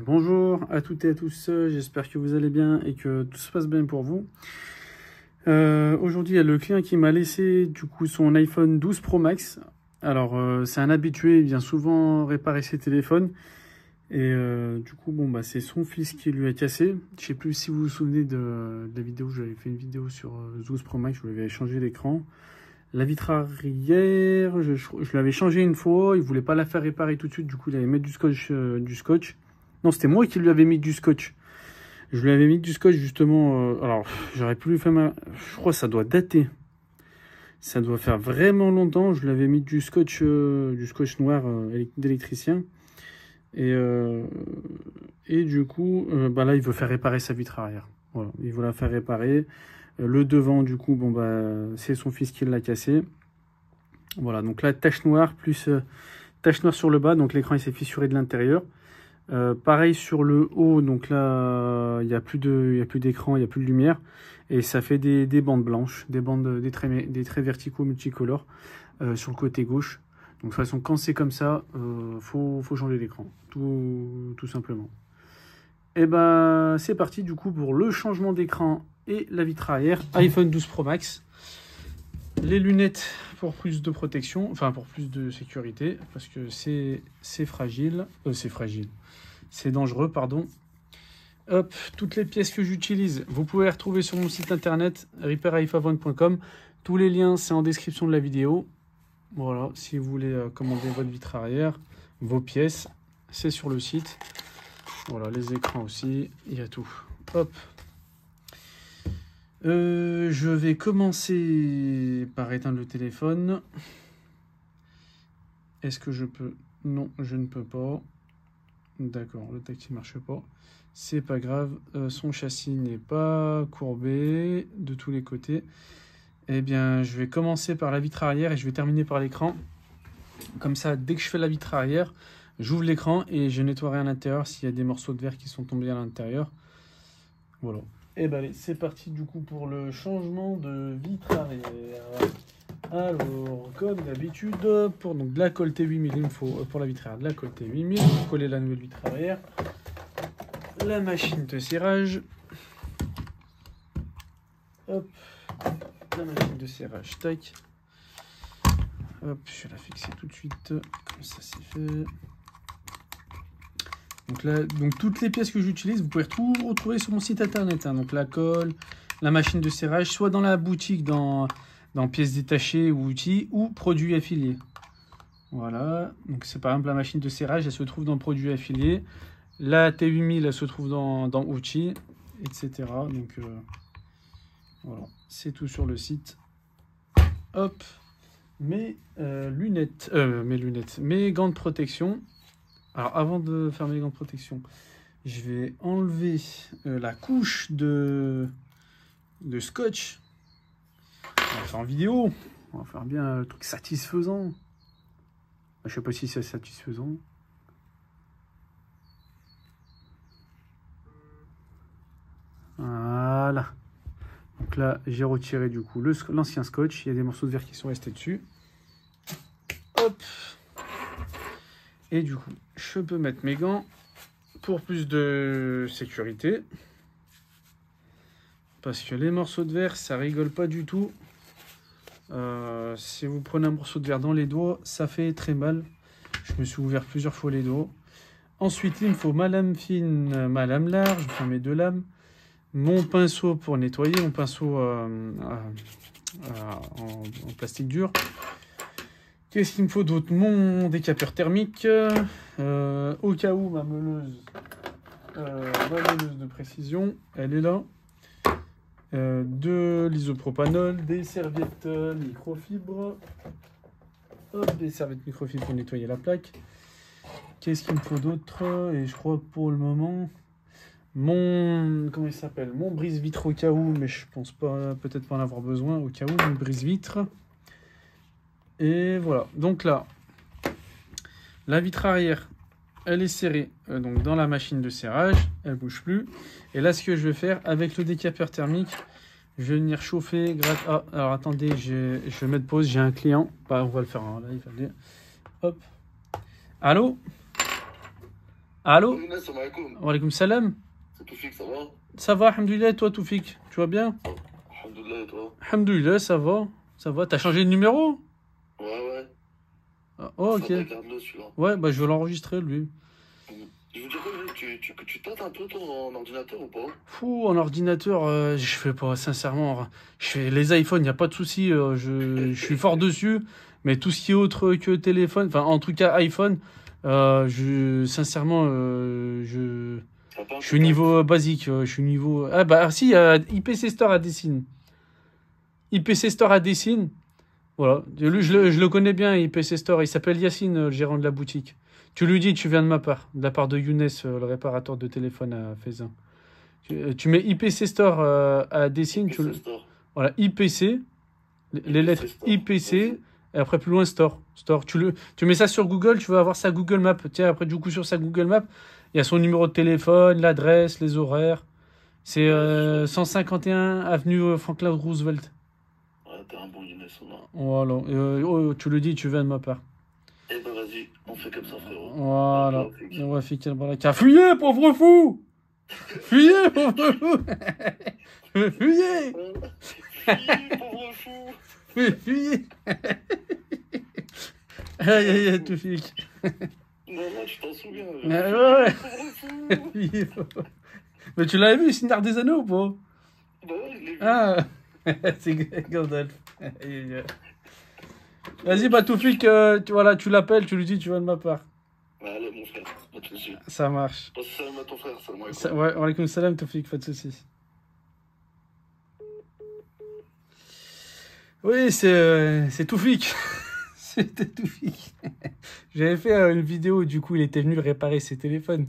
Bonjour à toutes et à tous, j'espère que vous allez bien et que tout se passe bien pour vous. Aujourd'hui, il y a le client qui m'a laissé du coup son iPhone 12 Pro Max. Alors, c'est un habitué, il vient souvent réparer ses téléphones. Et du coup, c'est son fils qui lui a cassé. Je sais plus si vous vous souvenez de la vidéo, j'avais fait une vidéo sur 12 Pro Max, je lui avais changé l'écran. La vitre arrière, je l'avais changé une fois, il voulait pas la faire réparer tout de suite, du coup il allait mettre du scotch. Non, c'était moi qui lui avais mis du scotch. Je lui avais mis du scotch justement, alors j'aurais pu lui faire je crois que ça doit dater. Ça doit faire vraiment longtemps, je lui avais mis du scotch noir d'électricien. Et du coup, là il veut faire réparer sa vitre arrière. Voilà, il veut la faire réparer. Le devant, du coup, c'est son fils qui l'a cassé. Voilà, donc là, tache noire, plus tache noire sur le bas. Donc l'écran, il s'est fissuré de l'intérieur. Pareil sur le haut, donc là, il n'y a plus d'écran, il n'y a plus de lumière. Et ça fait des bandes blanches, des traits verticaux multicolores sur le côté gauche. Donc de toute façon, quand c'est comme ça, faut changer l'écran, tout simplement. Et c'est parti du coup pour le changement d'écran et la vitre arrière, iPhone 12 Pro Max. Les lunettes pour plus de protection, enfin pour plus de sécurité, parce que c'est fragile, c'est dangereux, pardon. Hop, toutes les pièces que j'utilise, vous pouvez les retrouver sur mon site internet repairiphone.com. Tous les liens, c'est en description de la vidéo. Voilà, si vous voulez commander votre vitre arrière, vos pièces, c'est sur le site. Voilà, les écrans aussi, il y a tout. Hop. Je vais commencer par éteindre le téléphone. Est-ce que je peux? Non, je ne peux pas. D'accord, le tactile ne marche pas. C'est pas grave, son châssis n'est pas courbé de tous les côtés. Eh bien, je vais commencer par la vitre arrière et je vais terminer par l'écran. Comme ça, dès que je fais la vitre arrière, j'ouvre l'écran et je nettoierai à l'intérieur s'il y a des morceaux de verre qui sont tombés à l'intérieur. Voilà. Et allez, c'est parti du coup pour le changement de vitre arrière. Alors, comme d'habitude, pour donc de la colle T8000, il me faut pour la vitre arrière de la colle T8000 pour coller la nouvelle vitre arrière. La machine de serrage. Hop, la machine de serrage, tac. Hop, je vais la fixer tout de suite, comme ça c'est fait. Donc toutes les pièces que j'utilise, vous pouvez tout retrouver sur mon site internet. Donc la colle, la machine de serrage, soit dans la boutique, dans pièces détachées ou outils, ou produits affiliés. Voilà, donc c'est par exemple la machine de serrage, elle se trouve dans produits affiliés. La T8000, elle se trouve dans outils, etc. Donc voilà, c'est tout sur le site. Hop, mes gants de protection. Alors, avant de faire mes gants de protection, je vais enlever la couche de scotch. On va faire en vidéo. On va faire bien un truc satisfaisant. Je sais pas si c'est satisfaisant. Voilà. Donc là, j'ai retiré du coup l'ancien scotch. Il y a des morceaux de verre qui sont restés dessus. Hop. Et du coup, je peux mettre mes gants pour plus de sécurité. Parce que les morceaux de verre, ça rigole pas du tout. Si vous prenez un morceau de verre dans les doigts, ça fait très mal. Je me suis ouvert plusieurs fois les doigts. Ensuite, il me faut ma lame fine, ma lame large, enfin mes deux lames. Mon pinceau pour nettoyer, mon pinceau en plastique dur. Qu'est-ce qu'il me faut d'autre? Mon décapeur thermique, au cas où ma meuleuse de précision, elle est là. De l'isopropanol, des serviettes microfibres. Hop, des serviettes microfibres pour nettoyer la plaque. Qu'est-ce qu'il me faut d'autre? Et je crois que pour le moment, comment il s'appelle? Mon brise-vitre au cas où, mais je pense pas, peut-être pas en avoir besoin au cas où, mon brise-vitre. Et voilà, donc là, la vitre arrière, elle est serrée donc dans la machine de serrage, elle bouge plus. Et là, ce que je vais faire avec le décapeur thermique, je vais venir chauffer. Ah, alors attendez, je vais mettre pause, j'ai un client. On va le faire en live. Allez. Hop. Allô? Allô? Salam alaikum. Wa alaykoum salam. C'est Toufik, ça va? Ça va, alhamdoulilah, et toi, Toufik? Tu vas bien? Alhamdoulilah, et toi? Alhamdoulilah, ça va. Ça va. T'as changé de numéro? Ouais, ouais. Ah, oh, ok. Ça, regarde-le, celui-là. Ouais, bah je vais l'enregistrer, lui. Je veux dire, tu tâtes un peu ton ordinateur ou pas? Fou, en ordinateur, je fais pas, sincèrement. Je fais les iPhones, il n'y a pas de souci. Je suis fort dessus. Mais tout ce qui est autre que téléphone, enfin, en tout cas, iPhone, sincèrement, je suis niveau basique. Je suis niveau. Ah, bah, si, IPC Store à Dessine. IPC Store à Dessine. Voilà. Lui, je le connais bien, IPC Store. Il s'appelle Yacine, le gérant de la boutique. Tu lui dis, tu viens de ma part, de la part de Younes, le réparateur de téléphone à Faisin. Tu mets IPC Store à Dessine. Voilà, IPC, les lettres Store. IPC, et après plus loin Store. Tu mets ça sur Google, tu vas avoir sa Google Map. Tiens, après du coup sur sa Google Map, il y a son numéro de téléphone, l'adresse, les horaires. C'est 151 avenue Franklin Roosevelt. Ouais, t'es un bon Younes, là. Voilà, tu le dis, tu viens de ma part. Eh ben vas-y, on fait comme ça, frérot. Voilà. Ouais, Fikir Baraka. Fuyez, pauvre fou! Fuyez, pauvre fou! Fuyez! Fuyez, pauvre fou! Fuyez! Aïe, aïe, aïe, Toufik. Non, tu t'en souviens. Ouais. Pauvre fou! Fuyez, mais tu l'avais vu, Signard des Anneaux ou pas? Bah ouais, je l'ai vu. Ah! C'est Gandalf. Vas-y, bah Toufik, voilà, tu l'appelles, tu lui dis, tu vas de ma part. Allez, mon frère, pas de soucis. Ça marche. Passe salam à ton frère, salam alaikum. Ouais, wa alaykoum salam, Toufik, pas de soucis. Oui, c'est Toufik. C'était Toufik. J'avais fait une vidéo, du coup, il était venu réparer ses téléphones.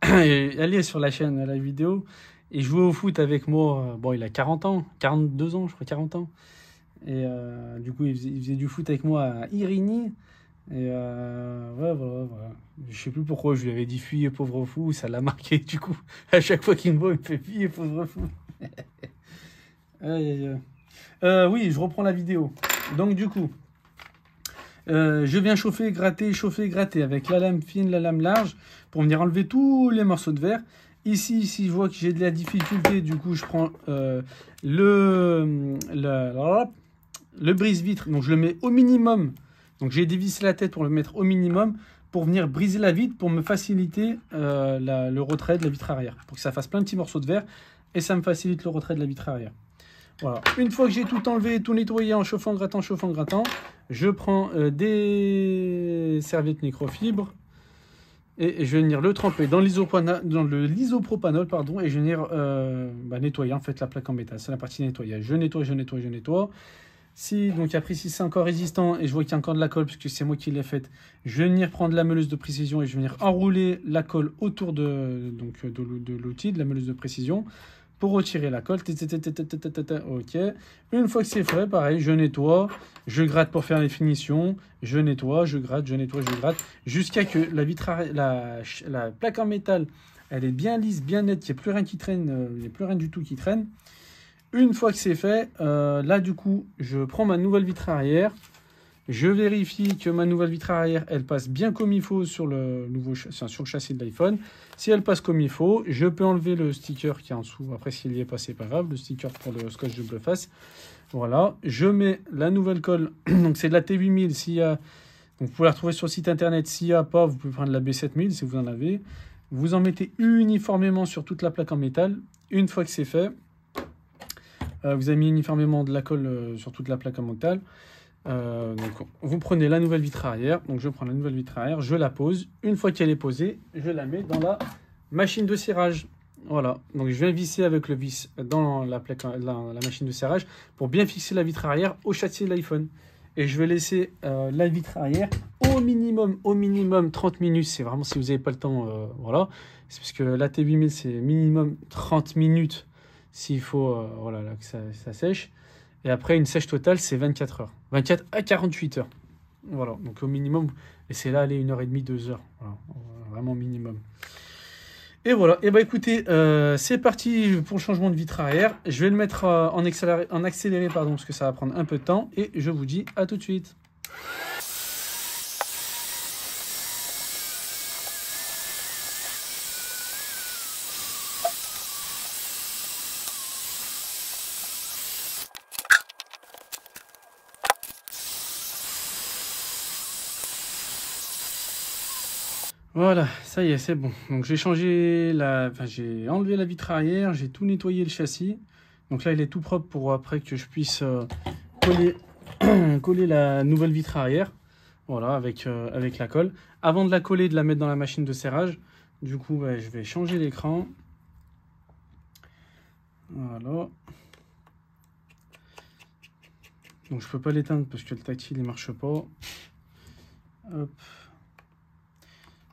Allez sur la chaîne, la vidéo. Il jouait au foot avec moi. Bon, il a 40 ans, 42 ans, je crois, 40 ans. Et du coup, il faisait du foot avec moi à Irigny. Et ouais, voilà. Je sais plus pourquoi je lui avais dit fuyez, pauvre fou. Ça l'a marqué, du coup. À chaque fois qu'il me voit, il me fait fuyez, pauvre fou. Aïe, aïe, aïe. Oui, je reprends la vidéo. Donc, du coup, je viens chauffer, gratter avec la lame fine, la lame large pour venir enlever tous les morceaux de verre. Ici, si je vois que j'ai de la difficulté, du coup, je prends le brise-vitre. Donc, je le mets au minimum. Donc, j'ai dévissé la tête pour le mettre au minimum pour venir briser la vitre pour me faciliter le retrait de la vitre arrière. Pour que ça fasse plein de petits morceaux de verre et ça me facilite le retrait de la vitre arrière. Voilà. Une fois que j'ai tout enlevé, tout nettoyé en chauffant, grattant, je prends des serviettes microfibres et je vais venir le tremper dans l'isopropanol, pardon, et je vais venir nettoyer en fait la plaque en métal. C'est la partie nettoyage. Je nettoie. Si c'est encore résistant et je vois qu'il y a encore de la colle parce que c'est moi qui l'ai faite, je vais venir prendre la meuleuse de précision et je vais venir enrouler la colle autour de l'outil, de la meuleuse de précision, pour retirer la colle. Ok. Une fois que c'est fait, pareil, je nettoie, je gratte pour faire les finitions, je nettoie, je gratte, jusqu'à que la plaque en métal, elle est bien lisse, bien nette, il n'y a plus rien qui traîne, il n'y a plus rien du tout qui traîne. Une fois que c'est fait, là du coup, je prends ma nouvelle vitre arrière, je vérifie que ma nouvelle vitre arrière, elle passe bien comme il faut sur le châssis de l'iPhone. Si elle passe comme il faut, je peux enlever le sticker qui est en dessous. Après, s'il y est passé, pas grave, le sticker pour le scotch double face. Voilà, je mets la nouvelle colle. Donc, c'est de la T8000. Donc, vous pouvez la retrouver sur le site internet. S'il n'y a pas, vous pouvez prendre la B7000 si vous en avez. Vous en mettez uniformément sur toute la plaque en métal. Une fois que c'est fait, vous avez mis uniformément de la colle sur toute la plaque en métal. Donc, vous prenez la nouvelle vitre arrière. Donc, je prends la nouvelle vitre arrière, je la pose. Une fois qu'elle est posée, je la mets dans la machine de serrage. Voilà. Donc, je viens visser avec le vis dans la machine de serrage pour bien fixer la vitre arrière au châssis de l'iPhone. Et je vais laisser la vitre arrière au minimum 30 minutes. C'est vraiment si vous n'avez pas le temps. Voilà. C'est parce que la T8000, c'est minimum 30 minutes s'il faut que ça sèche. Et après, une sèche totale, c'est 24 heures. 24 à 48 heures. Voilà, donc au minimum, laissez là aller 1h30, 2 heures. Voilà, vraiment minimum. Et voilà, et bah écoutez, c'est parti pour le changement de vitre arrière. Je vais le mettre en accéléré, parce que ça va prendre un peu de temps. Et je vous dis à tout de suite. Voilà, ça y est, c'est bon. Donc j'ai changé j'ai enlevé la vitre arrière, j'ai tout nettoyé le châssis. Donc là, il est tout propre pour après que je puisse coller, coller la nouvelle vitre arrière. Voilà, avec la colle. Avant de la coller, de la mettre dans la machine de serrage. Du coup, je vais changer l'écran. Voilà. Donc je peux pas l'éteindre parce que le tactile il marche pas. Hop.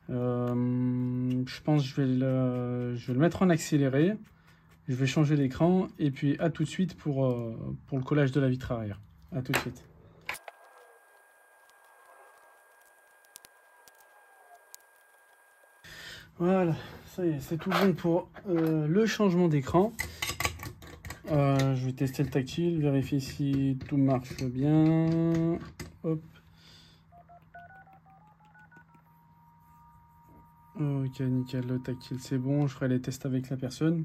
Je pense que je vais le mettre en accéléré. Je vais changer l'écran et puis à tout de suite pour le collage de la vitre arrière. À tout de suite. Voilà, ça y est, c'est tout bon pour le changement d'écran. Je vais tester le tactile, vérifier si tout marche bien. Hop. Ok, nickel, le tactile c'est bon, je ferai les tests avec la personne.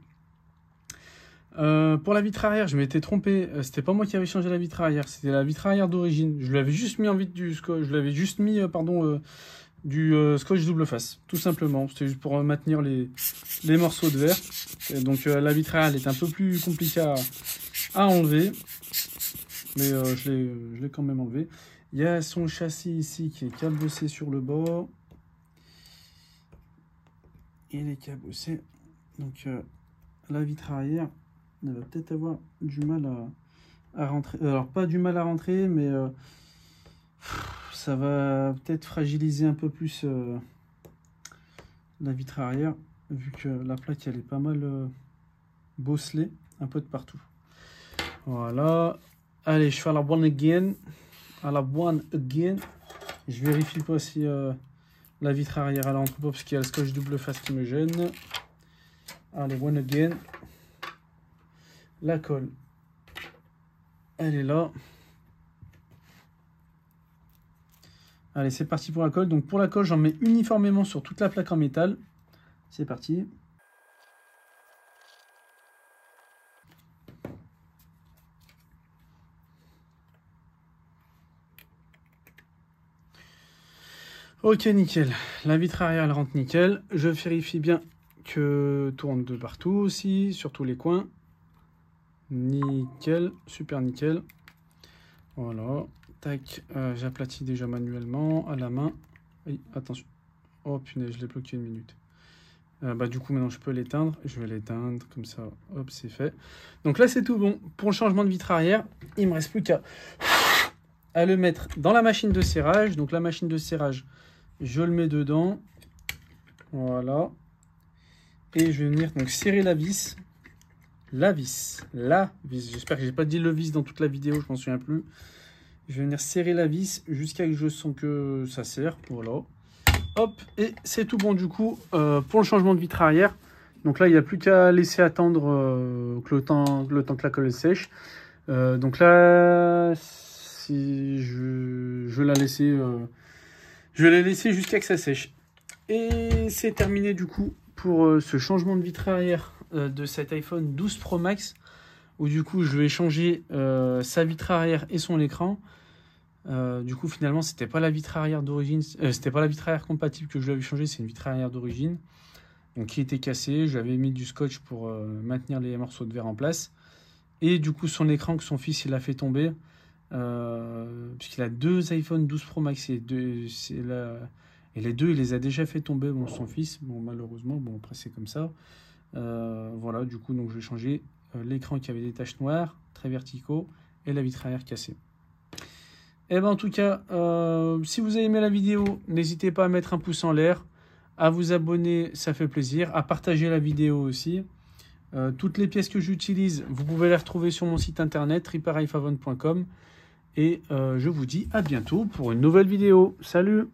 Pour la vitre arrière, je m'étais trompé, c'était pas moi qui avais changé la vitre arrière, c'était la vitre arrière d'origine. Je l'avais juste mis en vide du scotch, je l'avais juste mis, du scotch double face, tout simplement. C'était juste pour maintenir les morceaux de verre. Et donc la vitre arrière elle est un peu plus compliquée à enlever, mais je l'ai quand même enlevé. Il y a son châssis ici qui est cabossé sur le bord. Il est cabossé. Donc la vitre arrière, elle va peut-être avoir du mal à rentrer. Alors pas du mal à rentrer, mais ça va peut-être fragiliser un peu plus la vitre arrière, vu que la plaque elle est pas mal bosselée, un peu de partout. Voilà. Allez, je fais à la one again. À la one again. Je vérifie pas si la vitre arrière elle rentre pas parce qu'il y a le scotch double face qui me gêne. Allez, one again. La colle, elle est là. Allez, c'est parti pour la colle. Donc pour la colle, j'en mets uniformément sur toute la plaque en métal. C'est parti. Ok, nickel. La vitre arrière, elle rentre nickel. Je vérifie bien que tourne de partout aussi, sur tous les coins. Nickel, super nickel. Voilà. Tac, j'aplatis déjà manuellement à la main. Oui, attention. Oh punaise, je l'ai bloqué une minute. Du coup, maintenant, je peux l'éteindre. Je vais l'éteindre, comme ça, hop, c'est fait. Donc là, c'est tout bon. Pour le changement de vitre arrière, il me reste plus qu'à le mettre dans la machine de serrage. Donc la machine de serrage, je le mets dedans. Voilà. Et je vais venir donc serrer la vis. La vis. J'espère que j'ai pas dit le vis dans toute la vidéo, je m'en souviens plus. Je vais venir serrer la vis jusqu'à ce que je sens que ça serre. Voilà. Hop, et c'est tout bon du coup pour le changement de vitre arrière. Donc là, il n'y a plus qu'à laisser attendre que le temps que la colle sèche. Donc là, si je vais la laisser, jusqu'à que ça sèche. Et c'est terminé du coup pour ce changement de vitre arrière de cet iPhone 12 Pro Max, où du coup je vais changer sa vitre arrière et son écran. Du coup finalement c'était pas la vitre arrière d'origine, c'était pas la vitre arrière compatible que je lui avais changé, c'est une vitre arrière d'origine donc qui était cassée. J'avais mis du scotch pour maintenir les morceaux de verre en place, et du coup son écran que son fils il a fait tomber, puisqu'il a deux iPhone 12 Pro Max et les deux il les a déjà fait tomber, bon son fils, bon malheureusement, bon après c'est comme ça. Voilà, du coup donc je vais changer l'écran qui avait des taches noires très verticaux et la vitre arrière cassée. Et en tout cas, si vous avez aimé la vidéo, n'hésitez pas à mettre un pouce en l'air, à vous abonner, ça fait plaisir, à partager la vidéo aussi. Toutes les pièces que j'utilise, vous pouvez les retrouver sur mon site internet repairiphone.com, et je vous dis à bientôt pour une nouvelle vidéo. Salut!